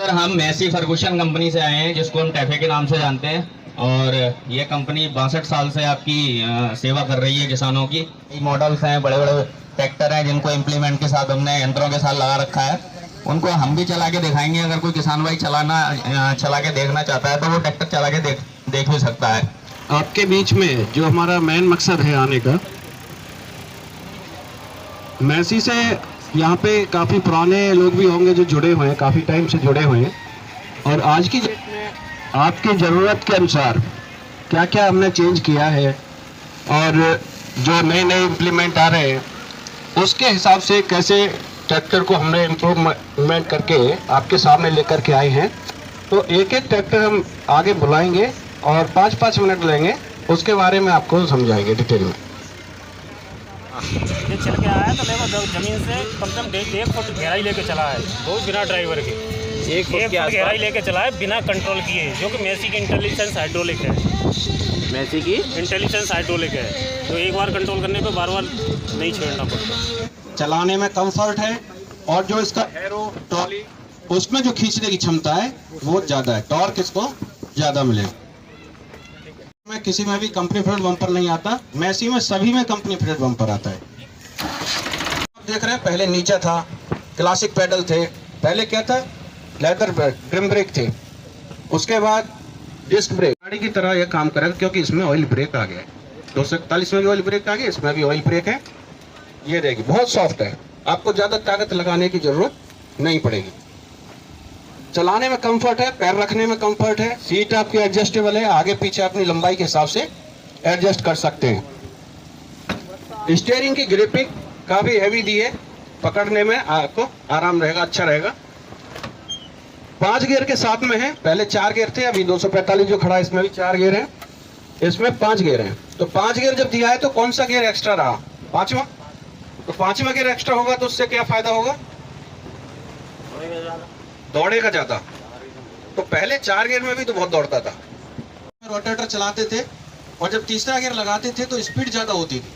Sir हम Massey Ferguson company से आए हैं, जिसको हम टैफे के नाम से जानते हैं। और ये कंपनी 62 साल से आपकी सेवा कर रही है किसानों की। मॉडल्स हैं, बड़े बड़े ट्रैक्टर हैं, जिनको इम्प्लीमेंट के साथ हमने यंत्रों के साथ लगा रखा है। उनको हम भी चला के दिखाएंगे। अगर कोई किसान भाई चला के देखना चाहता है तो वो ट्रैक्टर चला के देख भी सकता है। आपके बीच में जो हमारा मेन मकसद है आने का, मैसी से यहाँ पे काफ़ी पुराने लोग भी होंगे जो जुड़े हुए हैं, काफ़ी टाइम से जुड़े हुए हैं। और आज की डेट में आपकी ज़रूरत के अनुसार क्या क्या हमने चेंज किया है और जो नए नए इम्प्लीमेंट आ रहे हैं उसके हिसाब से कैसे ट्रैक्टर को हमने इम्प्रूवमेंट करके आपके सामने लेकर के आए हैं। तो एक एक ट्रैक्टर हम आगे बुलाएंगे और 5-5 मिनट लेंगे, उसके बारे में आपको समझाएंगे डिटेल में। ये चल के आया तो लेबर जमीन से कम से कम 1 फुट गहराई लेके चला है, वो बिना ड्राइवर के 1 फुट गहराई लेके चला है बिना कंट्रोल किए, जो कि मैसी की इंटेलिजेंस हाइड्रोलिक है। मैसी की इंटेलिजेंस हाइड्रोलिक है, तो एक बार कंट्रोल करने पे बार बार नहीं छेड़ना पड़ता। चलाने में कंफर्ट है और जो इसका एरो ट्रॉली उसमें जो खींचने की क्षमता है वो ज़्यादा है, टॉर्क इसको ज़्यादा मिलेगा। में किसी में भी कंपनी फिटेड बम्पर नहीं आता, मैसी में सभी में कंपनी फिटेड बम्पर आता है। आप देख रहे हैं पहले नीचे था, क्लासिक पेडल थे, पहले क्या था लेदर ड्रम ब्रेक थे, उसके बाद डिस्क ब्रेक। गाड़ी की तरह यह काम करेगा क्योंकि इसमें ऑयल ब्रेक आ गया है। 241 में भी ऑयल ब्रेक आ गया, इसमें भी ऑयल ब्रेक है। ये रहेगी, बहुत सॉफ्ट है, आपको ज़्यादा ताकत लगाने की जरूरत नहीं पड़ेगी। चलाने में कंफर्ट है, पैर रखने में कंफर्ट है, सीट आपकी एडजस्टेबल है, आगे पीछे अपनी लंबाई के हिसाब से एडजस्ट कर सकते हैं। स्टीयरिंग की ग्रिपिंग काफी हैवी दी है, पकड़ने में आपको आराम रहेगा, अच्छा रहेगा। 5 गियर के साथ में है, पहले 4 गियर थे, अभी 245 जो खड़ा है इसमें भी 4 गियर है, इसमें 5 गियर है। तो 5 गियर जब दिया है तो कौन सा गियर एक्स्ट्रा रहा? 5वां। तो 5वां गियर एक्स्ट्रा होगा तो उससे क्या फायदा होगा? दौड़ेगा ज्यादा। तो पहले 4 गियर में भी तो बहुत दौड़ता था। रोटेटर चलाते थे और जब तीसरा गियर लगाते थे तो स्पीड ज्यादा होती थी,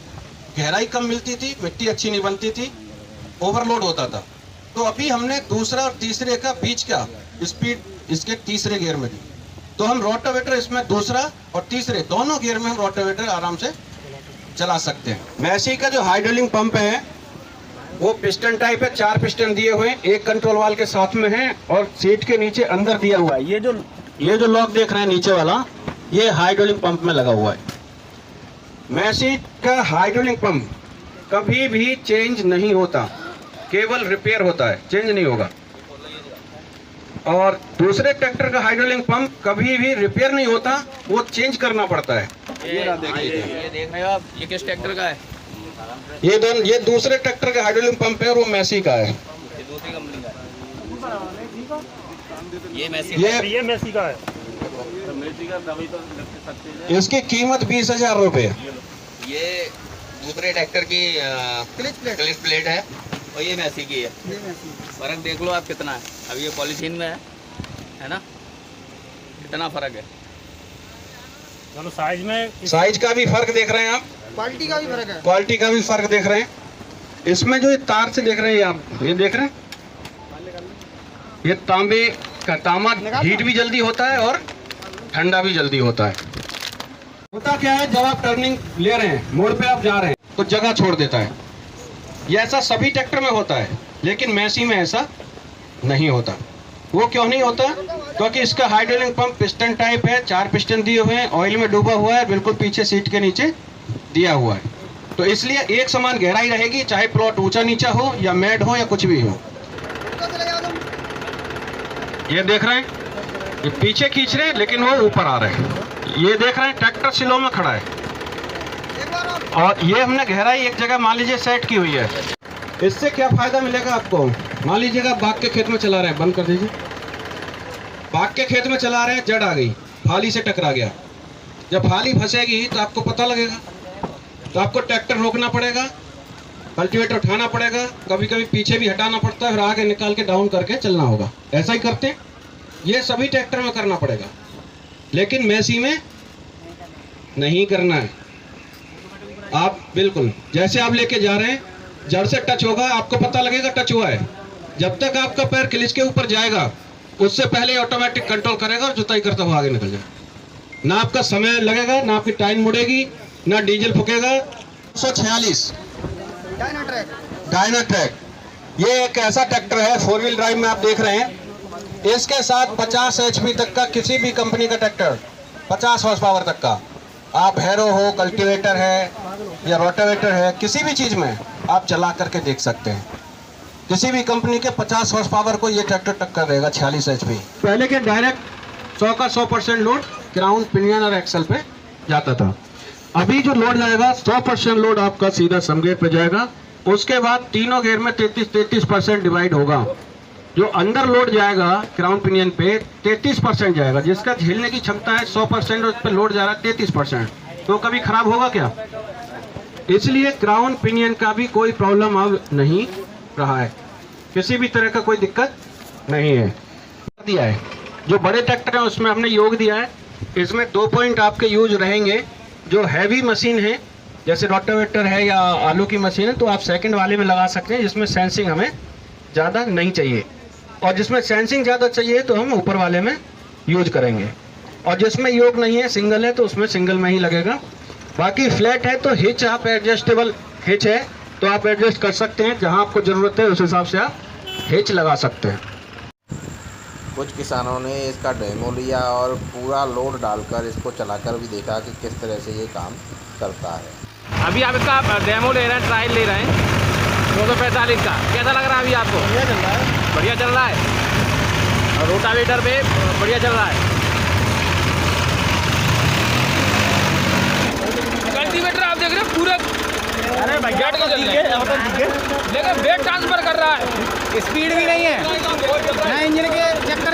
गहराई कम मिलती थी, मिट्टी अच्छी नहीं बनती थी, ओवरलोड होता था। तो अभी हमने दूसरा और तीसरे का बीच का स्पीड इसके तीसरे गियर में दी, तो हम रोटावेटर इसमें दूसरा और तीसरे दोनों गियर में हम रोटावेटर आराम से चला सकते हैं। मैसी का जो हाइड्रोलिक पंप है वो पिस्टन टाइप है, 4 पिस्टन दिए हुए हैं, एक कंट्रोल वाल के साथ में है और सीट के नीचे अंदर दिया हुआ है। ये जो लॉक देख रहे हैं नीचे वाला, ये हाइड्रोलिक पंप में लगा हुआ है। मैसी का हाइड्रोलिक पंप कभी भी चेंज नहीं होता, केवल रिपेयर होता है, चेंज नहीं होगा। और दूसरे ट्रैक्टर का हाइड्रोलिक पंप कभी भी रिपेयर नहीं होता, वो चेंज करना पड़ता है। ये देख रहे हो आप, ये किस ट्रैक्टर का है? ये दूसरे ट्रैक्टर का हाइड्रोलिक पंप है और वो मैसी का है। ये दूसरी कंपनी का है। ये मैसी का है। इसकी कीमत 20,000 रुपये। ये दूसरे ट्रैक्टर की क्लिच प्लेट है और ये मैसी की है। फर्क देख लो आप कितना है। अब ये पॉलीथीन में है ना, कितना फर्क है। चलो साइज का भी फर्क देख रहे हैं आप, क्वालिटी का भी फर्क है, क्वालिटी का भी फर्क देख रहे हैं। इसमें जो ये तार से देख रहे हैं आप, ये देख रहे हैं, ये तांबे का तांबा हीट भी जल्दी होता है और ठंडा भी जल्दी होता है। होता क्या है, जब आप टर्निंग ले रहे हैं, मोड़ पे आप जा रहे हैं तो जगह छोड़ देता है। ये ऐसा सभी ट्रैक्टर में होता है, लेकिन मैसी में ऐसा नहीं होता। वो क्यों नहीं होता? क्योंकि इसका हाइड्रोलिक पंप पिस्टन टाइप है, 4 पिस्टन दिए हुए हैं, ऑयल में डूबा हुआ है, बिल्कुल पीछे सीट के नीचे दिया हुआ है। तो इसलिए एक समान गहराई रहेगी, चाहे प्लॉट ऊंचा नीचा हो या मैड हो या कुछ भी हो। ये देख रहे हैं, ये पीछे खींच रहे हैं लेकिन वो ऊपर आ रहे हैं। ये देख रहे हैं ट्रैक्टर सिलो में खड़ा है और ये हमने गहराई एक जगह मान लीजिए सेट की हुई है। इससे क्या फायदा मिलेगा आपको? मान लीजिएगा बाग के खेत में चला रहे हैं, बंद कर दीजिए। बाग के खेत में चला रहे हैं, जड़ आ गई, फाली से टकरा गया। जब फाली फंसेगी तो आपको पता लगेगा, तो आपको ट्रैक्टर रोकना पड़ेगा, कल्टीवेटर उठाना पड़ेगा, कभी कभी पीछे भी हटाना पड़ता है, फिर आगे निकाल के डाउन करके चलना होगा। ऐसा ही करते हैं, ये सभी ट्रैक्टर में करना पड़ेगा, लेकिन मैसी में नहीं करना है। आप बिल्कुल जैसे आप लेके जा रहे हैं, जड़ से टच होगा, आपको पता लगेगा टच हुआ है। जब तक आपका पैर क्लिच के ऊपर जाएगा उससे पहले ऑटोमेटिक कंट्रोल करेगा और जुताई करता हुआ आगे निकल जाएगा। ना आपका समय लगेगा, ना आपकी टाइम मुड़ेगी, ना डीजल फूकेगा। 146 डायनाट्रैक, ये एक ऐसा ट्रैक्टर है 4 व्हील ड्राइव में आप देख रहे हैं। इसके साथ 50 HP तक का किसी भी कंपनी का ट्रैक्टर, 50 हॉर्स पावर तक का, आप हैरो हो, कल्टीवेटर है या रोटावेटर है, किसी भी चीज में आप चला करके देख सकते हैं। किसी भी कंपनी के 50 हॉर्स पावर को ये ट्रैक्टर टक्कर देगा 46 HP। पहले के डायरेक्ट 100 का 100% लोड क्राउन, पिनियन और एक्सल पे जाता था। अभी जो लोड जाएगा 100% लोड आपका सीधा सम गियर पे जाएगा। उसके बाद तीनों गियर में 33% डिवाइड होगा। जो अंदर लोड जाएगा क्राउन पिनियन पे 33% जाएगा, जिसका झेलने की क्षमता है 100% और उस पर लोड जा रहा है 33%। तो कभी खराब होगा क्या? इसलिए क्राउन पिनियन का भी कोई प्रॉब्लम अब नहीं रहा है, किसी भी तरह का कोई दिक्कत नहीं है। दिया है जो बड़े ट्रैक्टर है उसमें हमने योग दिया है। इसमें 2 पॉइंट आपके यूज रहेंगे। जो हैवी मशीन है जैसे रोटावेटर है या आलू की मशीन है तो आप सेकंड वाले में लगा सकते हैं, जिसमें सेंसिंग हमें ज़्यादा नहीं चाहिए। और जिसमें सेंसिंग ज़्यादा चाहिए तो हम ऊपर वाले में यूज करेंगे। और जिसमें योग नहीं है, सिंगल है, तो उसमें सिंगल में ही लगेगा। बाकी फ्लैट है तो हिच आप एडजस्टेबल हिच है तो आप एडजस्ट कर सकते हैं, जहां आपको ज़रूरत है उस हिसाब से आप हिच लगा सकते हैं। कुछ किसानों ने इसका डेमो लिया और पूरा लोड डालकर इसको चलाकर भी देखा कि किस तरह से ये काम करता है। अभी आप इसका डेमो ले रहे हैं, ट्रायल ले रहे हैं 245 का। कैसा लग रहा है अभी आपको? बढ़िया चल रहा है। बढ़िया चल रहा है। और रोटावेटर पे बढ़िया चल रहा है। कल्टीवेटर आप देख रहे हैं पूरा, अरे भैया लेकिन वेट ट्रांसफर कर रहा है, स्पीड भी नहीं है ना, इंजन के चक्कर